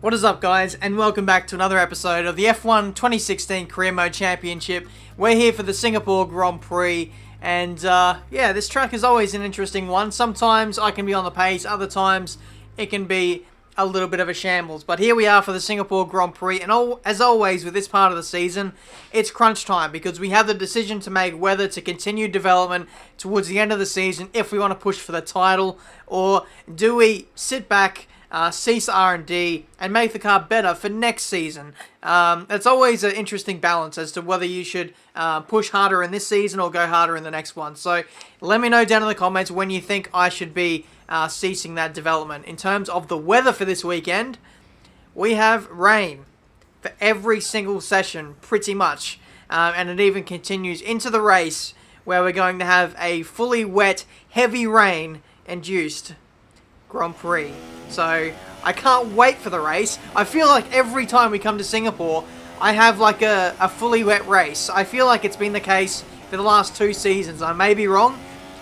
What is up, guys, and welcome back to another episode of the F1 2016 Career Mode Championship. We're here for the Singapore Grand Prix, and yeah, this track is always an interesting one. Sometimes I can be on the pace, other times it can be a little bit of a shambles. But here we are for the Singapore Grand Prix, and as always with this part of the season, it's crunch time because we have the decision to make whether to continue development towards the end of the season if we want to push for the title, or do we sit back, cease R&D, and make the car better for next season. It's always an interesting balance as to whether you should push harder in this season or go harder in the next one. So let me know down in the comments when you think I should be ceasing that development. In terms of the weather for this weekend, we have rain for every single session, pretty much. And it even continues into the race, where we're going to have a fully wet, heavy rain-induced Grand Prix. So I can't wait for the race. I feel like every time we come to Singapore, I have like a fully wet race. I feel like it's been the case for the last 2 seasons. I may be wrong,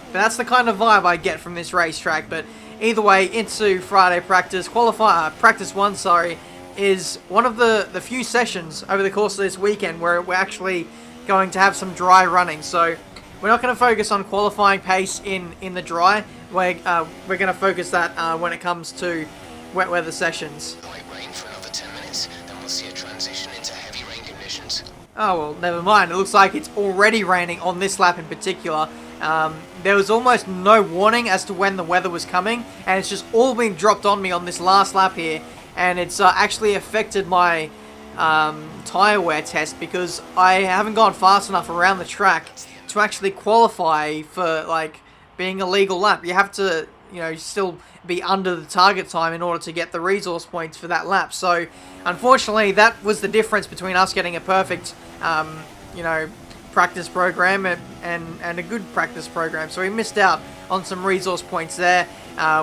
but that's the kind of vibe I get from this racetrack. But either way, into Friday practice. Practice 1, is one of the few sessions over the course of this weekend where we're actually going to have some dry running. So we're not going to focus on qualifying pace in the dry. We're going to focus that when it comes to wet weather sessions. Light rain for another 10 minutes, then we'll see a transition into heavy rain conditions. Oh, well, never mind. It looks like it's already raining on this lap in particular. There was almost no warning as to when the weather was coming, and it's just all been dropped on me on this last lap here, and it's actually affected my tyre wear test because I haven't gone fast enough around the track to actually qualify for, like, being a legal lap. You have to, still be under the target time in order to get the resource points for that lap. So, unfortunately, that was the difference between us getting a perfect, practice program and a good practice program. So we missed out on some resource points there.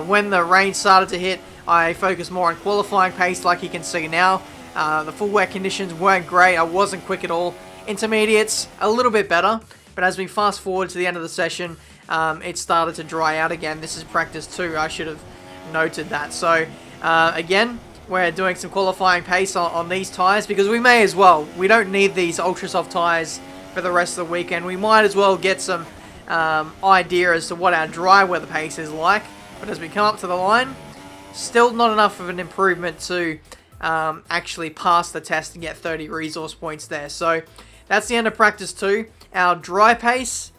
When the rain started to hit, I focused more on qualifying pace, like you can see now. The full wet conditions weren't great. I wasn't quick at all. Intermediates, a little bit better. But as we fast forward to the end of the session, it started to dry out again. This is practice 2. I should have noted that. So, again, we're doing some qualifying pace on these tyres because we may as well. We don't need these ultra soft tyres for the rest of the weekend. We might as well get some idea as to what our dry weather pace is like. But as we come up to the line, still not enough of an improvement to actually pass the test and get 30 resource points there. So, that's the end of practice 2. Our dry pace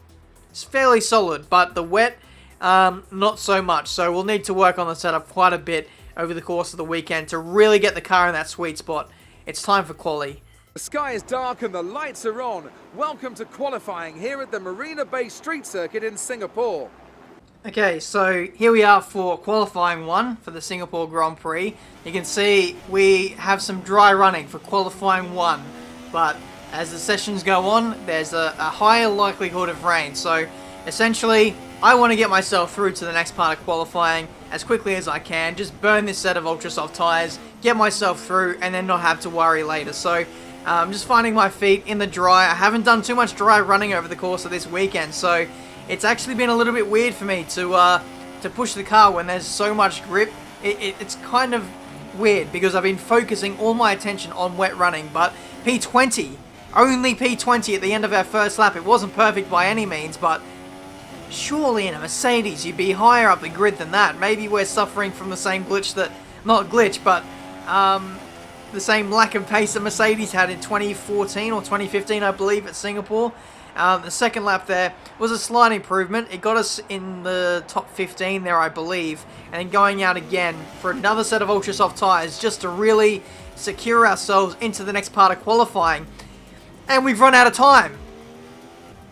is fairly solid, but the wet, not so much. So we'll need to work on the setup quite a bit over the course of the weekend to really get the car in that sweet spot. It's time for quali. The sky is dark and the lights are on. Welcome to qualifying here at the Marina Bay Street Circuit in Singapore. Okay, so here we are for qualifying 1 for the Singapore Grand Prix. You can see we have some dry running for qualifying 1, but as the sessions go on, there's a higher likelihood of rain. So essentially, I want to get myself through to the next part of qualifying as quickly as I can. Just burn this set of ultra soft tyres, get myself through, and then not have to worry later. So I'm just finding my feet in the dry. I haven't done too much dry running over the course of this weekend, so it's actually been a little bit weird for me to push the car when there's so much grip. It's kind of weird because I've been focusing all my attention on wet running, but P20, only P20 at the end of our first lap. It wasn't perfect by any means, but surely in a Mercedes you'd be higher up the grid than that. Maybe we're suffering from the same glitch that, not glitch, but the same lack of pace that Mercedes had in 2014 or 2015, I believe, at Singapore. The second lap there was a slight improvement. It got us in the top 15 there, I believe, and then going out again for another set of ultra soft tyres just to really secure ourselves into the next part of qualifying. And we've run out of time.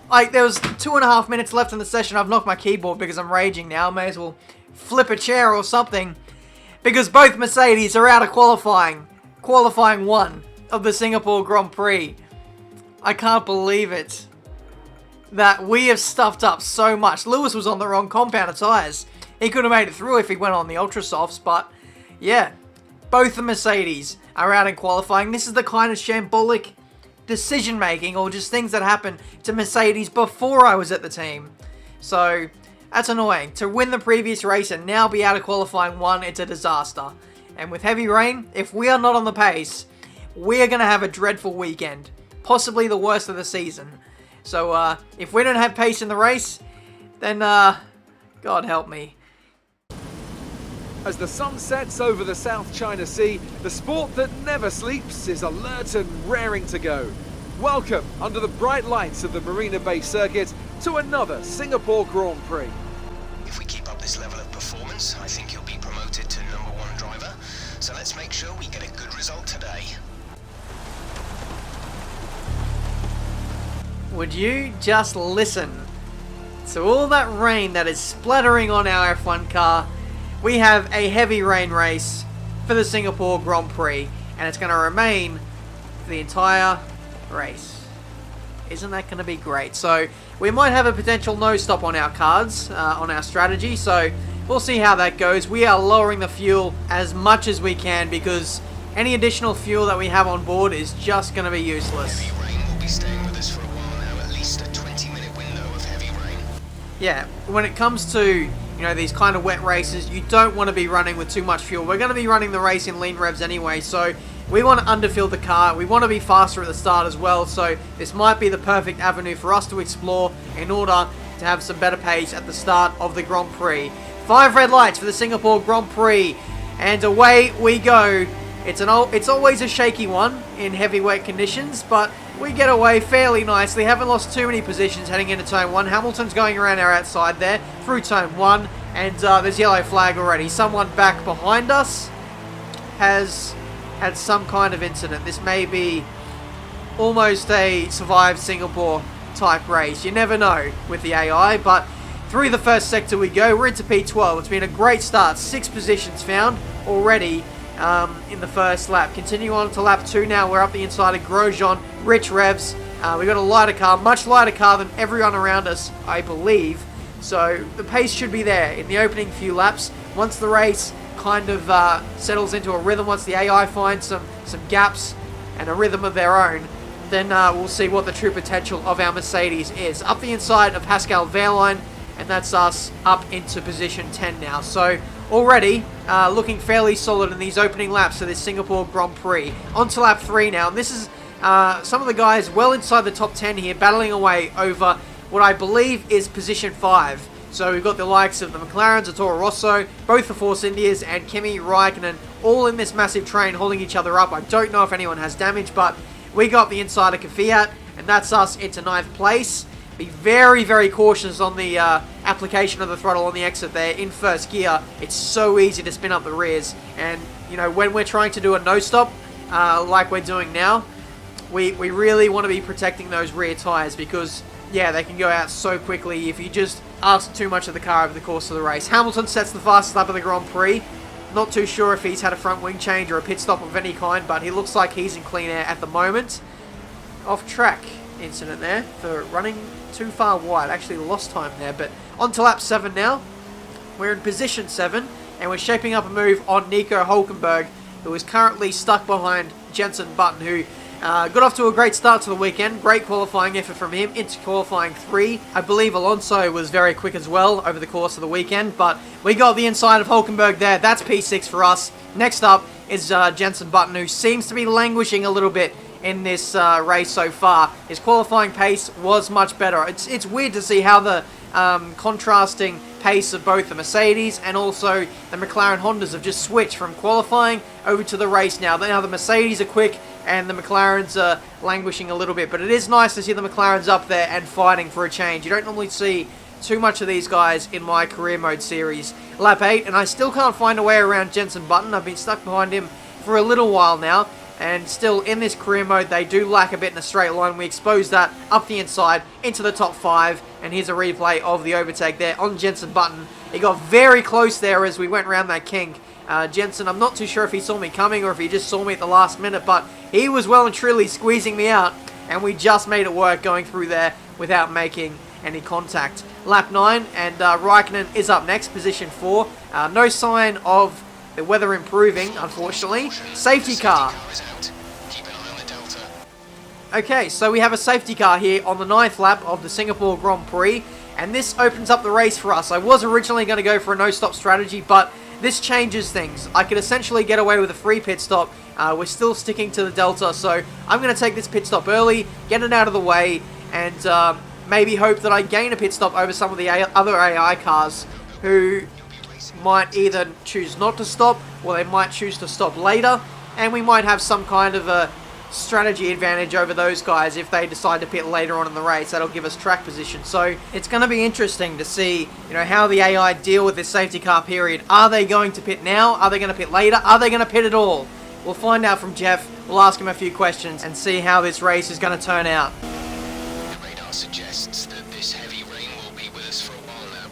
Like, there was 2.5 minutes left in the session. I've knocked my keyboard because I'm raging now. May as well flip a chair or something. Because both Mercedes are out of qualifying. Qualifying 1 of the Singapore Grand Prix. I can't believe it. That we have stuffed up so much. Lewis was on the wrong compound of tyres. He could have made it through if he went on the ultra softs. But, yeah. Both the Mercedes are out in qualifying. This is the kind of shambolic decision making or just things that happened to Mercedes before I was at the team. So that's annoying. To win the previous race and now be out of qualifying 1, it's a disaster. And with heavy rain, if we are not on the pace, we are going to have a dreadful weekend. Possibly the worst of the season. So if we don't have pace in the race, then God help me. As the sun sets over the South China Sea, the sport that never sleeps is alert and raring to go. Welcome, under the bright lights of the Marina Bay circuit, to another Singapore Grand Prix. If we keep up this level of performance, I think you'll be promoted to #1 driver. So let's make sure we get a good result today. Would you just listen to all that rain that is splattering on our F1 car? We have a heavy rain race for the Singapore Grand Prix, and it's going to remain for the entire race. Isn't that going to be great? So we might have a potential no stop on our cards, on our strategy, so we'll see how that goes. We are lowering the fuel as much as we can because any additional fuel that we have on board is just going to be useless. Heavy rain will be staying with us for a while now, at least a 20-minute window of heavy rain. Yeah, when it comes to these kind of wet races, you don't want to be running with too much fuel. We're going to be running the race in lean revs anyway, so we want to underfill the car. We want to be faster at the start as well, so this might be the perfect avenue for us to explore in order to have some better pace at the start of the Grand Prix. 5 red lights for the Singapore Grand Prix, and away we go. It's always a shaky one in heavy wet conditions, but we get away fairly nicely. Haven't lost too many positions heading into turn 1. Hamilton's going around our outside there through turn 1, and there's yellow flag already. Someone back behind us has had some kind of incident. This may be almost a survive Singapore type race. You never know with the AI, but through the first sector we go. We're into P12. It's been a great start. 6 positions found already in the first lap. Continue on to lap 2 now. We're up the inside of Grosjean. Rich revs. We got a lighter car, much lighter car than everyone around us, I believe. So the pace should be there in the opening few laps. Once the race kind of settles into a rhythm, once the AI finds some gaps and a rhythm of their own, then we'll see what the true potential of our Mercedes is. Up the inside of Pascal Wehrlein, and that's us up into position 10 now. So already looking fairly solid in these opening laps of this Singapore Grand Prix. On to lap 3 now, and this is some of the guys well inside the top 10 here, battling away over what I believe is position 5. So we've got the likes of the McLarens, the Toro Rosso, both the Force Indias, and Kimi Räikkönen, all in this massive train holding each other up. I don't know if anyone has damage, but we got the inside of Kvyat, and that's us into 9th place. Be very, very cautious on the application of the throttle on the exit there in first gear. It's so easy to spin up the rears, and when we're trying to do a no-stop like we're doing now, we really want to be protecting those rear tyres because, yeah, they can go out so quickly if you just ask too much of the car over the course of the race. Hamilton sets the fastest lap of the Grand Prix. Not too sure if he's had a front wing change or a pit stop of any kind, but he looks like he's in clean air at the moment. Off-track incident there for running too far wide. Actually lost time there, but on to lap 7 now. We're in position 7, and we're shaping up a move on Nico Hülkenberg, who is currently stuck behind Jenson Button, who got off to a great start to the weekend. Great qualifying effort from him into qualifying 3. I believe Alonso was very quick as well over the course of the weekend, but we got the inside of Hülkenberg there. That's P6 for us. Next up is Jenson Button, who seems to be languishing a little bit in this race so far. His qualifying pace was much better. It's weird to see how the contrasting pace of both the Mercedes and also the McLaren Hondas have just switched from qualifying over to the race now. Now the Mercedes are quick and the McLarens are languishing a little bit, but it is nice to see the McLarens up there and fighting for a change. You don't normally see too much of these guys in my career mode series. Lap 8, and I still can't find a way around Jenson Button. I've been stuck behind him for a little while now, and still in this career mode they do lack a bit in a straight line. We expose that up the inside into the top 5, and here's a replay of the overtake there on Jenson Button. He got very close there as we went around that kink. Jenson, I'm not too sure if he saw me coming or if he just saw me at the last minute, but he was well and truly squeezing me out, and we just made it work going through there without making any contact. Lap 9, and Räikkönen is up next, position 4. No sign of the weather improving, unfortunately. Safety car. Okay, so we have a safety car here on the 9th lap of the Singapore Grand Prix, and this opens up the race for us. I was originally going to go for a no-stop strategy, but this changes things. I could essentially get away with a free pit stop. We're still sticking to the Delta, so I'm going to take this pit stop early, get it out of the way, and maybe hope that I gain a pit stop over some of the other AI cars who might either choose not to stop, or they might choose to stop later, and we might have some kind of a strategy advantage over those guys if they decide to pit later on in the race. That'll give us track position. So it's going to be interesting to see, how the AI deal with this safety car period. Are they going to pit now? Are they going to pit later? Are they going to pit at all? We'll find out from Jeff. We'll ask him a few questions and see how this race is going to turn out. The radar suggests that this heavy rain will be with us for a while now.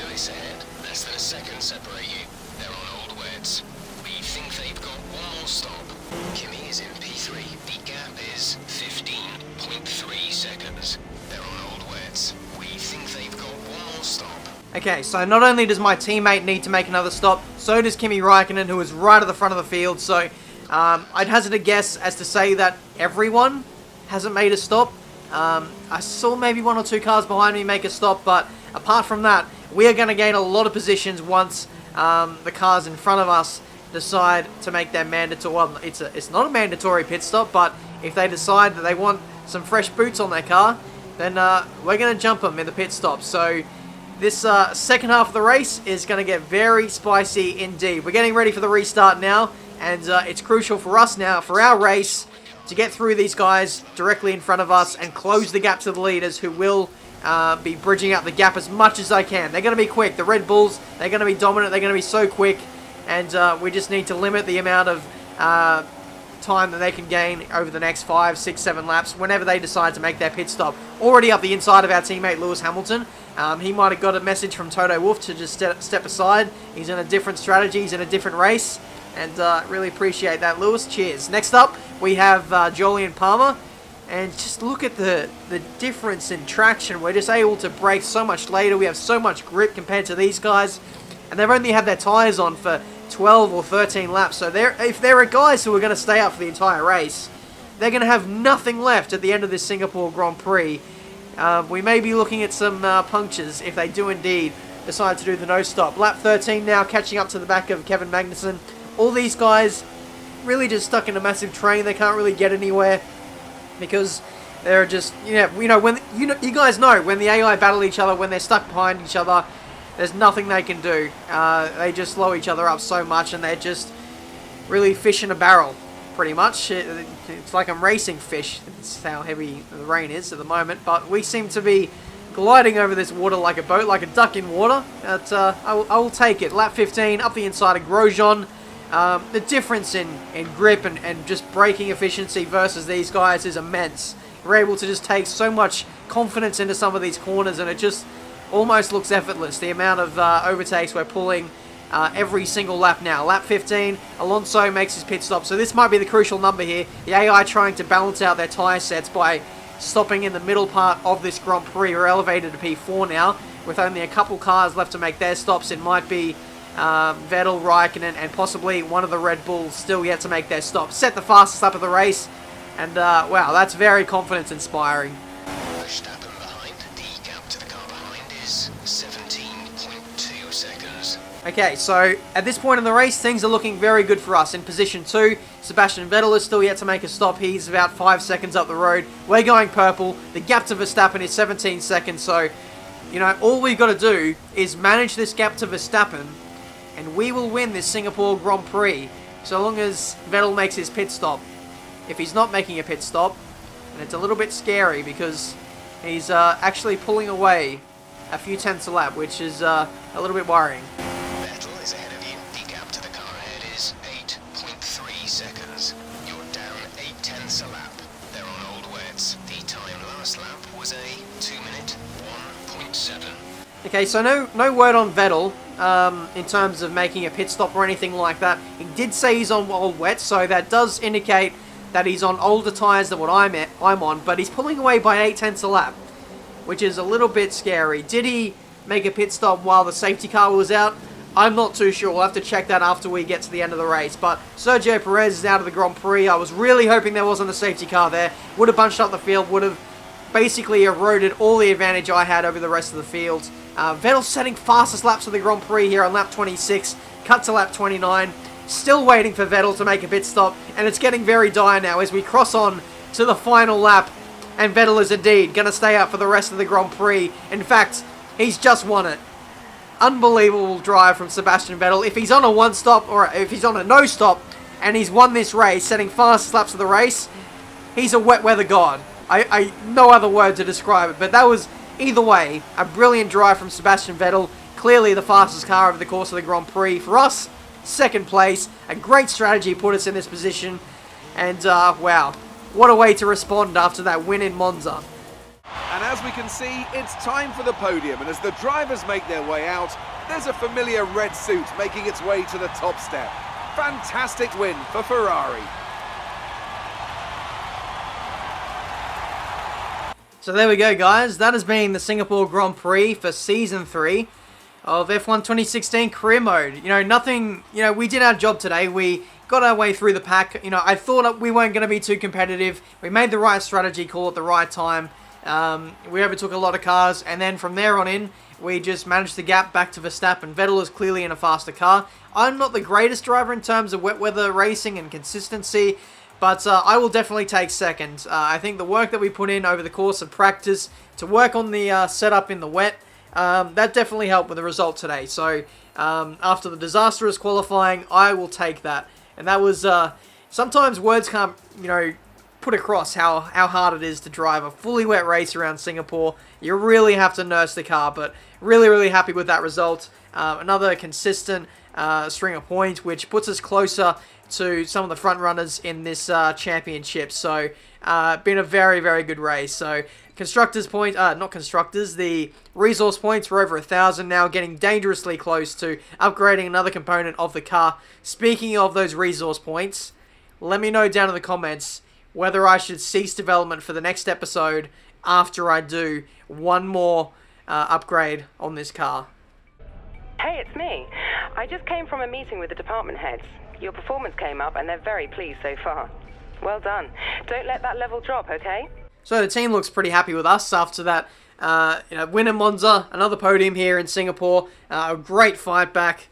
Lewis ahead. Less than a second separate you. They're on old wets. We think they've got one more stop. Kimi is in P3. The gap is 15.3 seconds. They're on old wets. We think they've got one more stop. Okay, so not only does my teammate need to make another stop, so does Kimi Räikkönen, who is right at the front of the field. So I'd hazard a guess as to say that everyone hasn't made a stop. I saw maybe one or two cars behind me make a stop, but apart from that, we are going to gain a lot of positions once the cars in front of us decide to make their mandatory. Well, it's not a mandatory pit stop, but if they decide that they want some fresh boots on their car, then we're going to jump them in the pit stop. So this second half of the race is going to get very spicy indeed. We're getting ready for the restart now, and it's crucial for us now, for our race, to get through these guys directly in front of us and close the gap to the leaders, who will be bridging out the gap as much as they can. They're going to be quick. The Red Bulls, they're going to be dominant. They're going to be so quick, and we just need to limit the amount of time that they can gain over the next 5, 6, 7 laps whenever they decide to make their pit stop. Already up the inside of our teammate Lewis Hamilton. He might have got a message from Toto Wolff to just step aside. He's in a different strategy. He's in a different race, and really appreciate that, Lewis. Cheers. Next up, we have Julian Palmer. And just look at the difference in traction. We're just able to brake so much later. We have so much grip compared to these guys. And they've only had their tyres on for 12 or 13 laps. So if there are guys who are going to stay up for the entire race, they're going to have nothing left at the end of this Singapore Grand Prix. We may be looking at some punctures if they do indeed decide to do the no stop. Lap 13 now, catching up to the back of Kevin Magnussen. All these guys really just stuck in a massive train. They can't really get anywhere, because they're just, when you guys know when the AI battle each other, when they're stuck behind each other, there's nothing they can do. They just slow each other up so much, and they're just really fish in a barrel, pretty much. It's like I'm racing fish. It's how heavy the rain is at the moment, but we seem to be gliding over this water like a boat, like a duck in water. But I will take it. Lap 15, up the inside of Grosjean. The difference in grip and just braking efficiency versus these guys is immense. We're able to just take so much confidence into some of these corners, and it just almost looks effortless, the amount of overtakes we're pulling every single lap now. Lap 15, Alonso makes his pit stop, so this might be the crucial number here. The AI trying to balance out their tyre sets by stopping in the middle part of this Grand Prix. We're elevated to P4 now, with only a couple cars left to make their stops. It might be Vettel, Raikkonen, and possibly one of the Red Bulls still yet to make their stop. Set the fastest lap of the race, and wow, that's very confidence-inspiring. Verstappen behind. The gap to the car behind is 17.2 seconds. Okay, so at this point in the race, things are looking very good for us. In position 2, Sebastian Vettel is still yet to make a stop. He's about 5 seconds up the road. We're going purple. The gap to Verstappen is 17 seconds, so, all we've got to do is manage this gap to Verstappen, and we will win this Singapore Grand Prix, so long as Vettel makes his pit stop. If he's not making a pit stop, and it's a little bit scary because he's actually pulling away a few tenths a lap, which is a little bit worrying. Vettel is ahead of you. The gap to the car ahead is 8.3 seconds. You're down 8 tenths a lap. They're on old wets. The time last lap was a 2-minute 1.7. Okay, so no word on Vettel in terms of making a pit stop or anything like that. He did say he's on old wet, so that does indicate that he's on older tyres than what I'm on, but he's pulling away by 8 tenths a lap, which is a little bit scary. Did he make a pit stop while the safety car was out? I'm not too sure. We'll have to check that after we get to the end of the race. But Sergio Perez is out of the Grand Prix. I was really hoping there wasn't a safety car there. Would have bunched up the field, would have basically eroded all the advantage I had over the rest of the field. Vettel setting fastest laps of the Grand Prix here on lap 26, cut to lap 29. Still waiting for Vettel to make a pit stop, and it's getting very dire now as we cross on to the final lap. And Vettel is indeed going to stay out for the rest of the Grand Prix. In fact, he's just won it. Unbelievable drive from Sebastian Vettel. If he's on a one-stop, or if he's on a no-stop, and he's won this race, setting fastest laps of the race, he's a wet weather god. I no other word to describe it, but that was, either way, a brilliant drive from Sebastian Vettel. Clearly the fastest car over the course of the Grand Prix. For us, second place. A great strategy put us in this position. And, wow, what a way to respond after that win in Monza. And as we can see, it's time for the podium, and as the drivers make their way out, there's a familiar red suit making its way to the top step. Fantastic win for Ferrari. So there we go, guys. That has been the Singapore Grand Prix for Season 3 of F1 2016 Career Mode. You know, nothing, you know, we did our job today. We got our way through the pack. You know, I thought we weren't going to be too competitive. We made the right strategy call at the right time. We overtook a lot of cars, and then from there on in, we just managed the gap back to Verstappen. Vettel is clearly in a faster car. I'm not the greatest driver in terms of wet weather racing and consistency, but I will definitely take second. I think the work that we put in over the course of practice to work on the setup in the wet, that definitely helped with the result today. So after the disastrous qualifying, I will take that. And that was, sometimes words can't, you know, put across how hard it is to drive a fully wet race around Singapore. You really have to nurse the car, but really happy with that result. Another consistent string of points, which puts us closer to some of the front runners in this championship. So been a very good race. So constructors point, not constructors, the resource points were over 1,000 now, getting dangerously close to upgrading another component of the car. Speaking of those resource points, let me know down in the comments whether I should cease development for the next episode after I do one more upgrade on this car. Hey, it's me. I just came from a meeting with the department heads. Your performance came up and they're very pleased so far. Well done. Don't let that level drop, okay? So the team looks pretty happy with us after that win in Monza, another podium here in Singapore, a great fight back.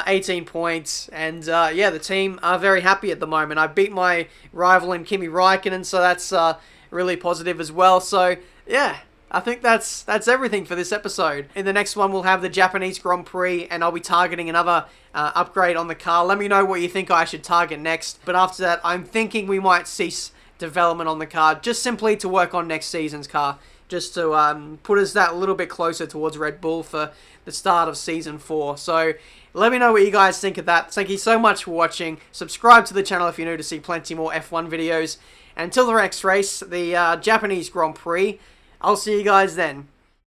18 points, and yeah, the team are very happy at the moment. I beat my rival in Kimi Räikkönen, so that's really positive as well. So yeah, I think that's everything for this episode. In the next one, we'll have the Japanese Grand Prix, and I'll be targeting another upgrade on the car. Let me know what you think I should target next. But after that, I'm thinking we might cease development on the car, just simply to work on next season's car, just to put us that little bit closer towards Red Bull for the start of Season 4. So let me know what you guys think of that. Thank you so much for watching. Subscribe to the channel if you're new to see plenty more F1 videos. And until the next race, the Japanese Grand Prix, I'll see you guys then.